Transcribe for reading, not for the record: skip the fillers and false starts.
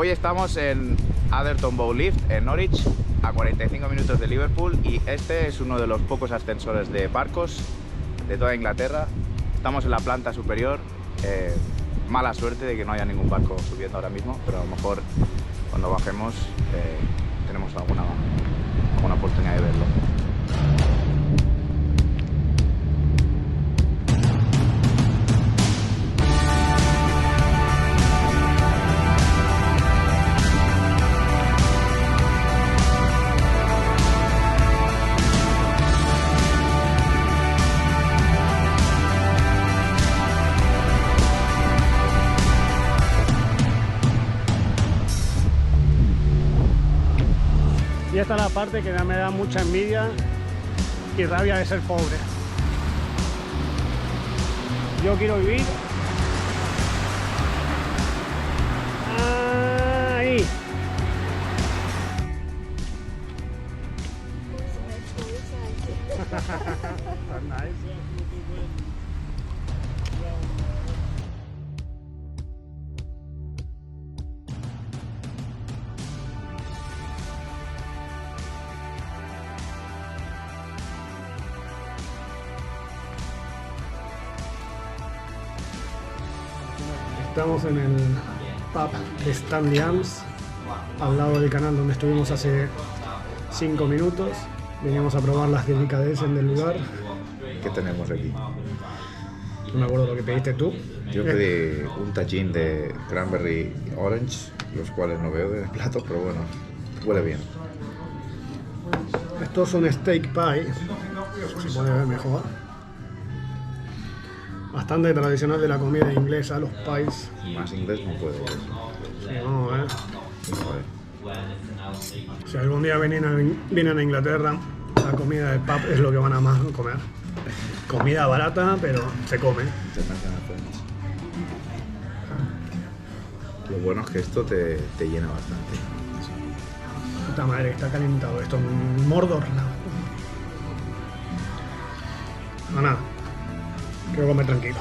Hoy estamos en Atherton Bow Lift, en Norwich, a 45 minutos de Liverpool, y este es uno de los pocos ascensores de barcos de toda Inglaterra. Estamos en la planta superior. Mala suerte de que no haya ningún barco subiendo ahora mismo, pero a lo mejor cuando bajemos tenemos alguna oportunidad de verlo. Y esta es la parte que me da mucha envidia y rabia de ser pobre. Yo quiero vivir ahí. Estamos en el pub de Stanley Arms, al lado del canal donde estuvimos hace 5 minutos. Veníamos a probar las delicadeces del lugar. ¿Qué tenemos aquí? No me acuerdo lo que pediste tú. Yo pedí un tagine de cranberry orange, los cuales no veo del plato, pero bueno, huele bien. Estos son steak pie, se puede ver mejor. Bastante tradicional de la comida inglesa, los pies. Más inglés no puedo ver. Sí, vamos a ver. Joder. Si algún día vienen a Inglaterra, la comida de pub es lo que van a más comer. Comida barata, pero se come. Lo bueno es que esto te llena bastante. Puta madre, que está calentado esto, un Mordor. No, nada. Quiero comer tranquilo.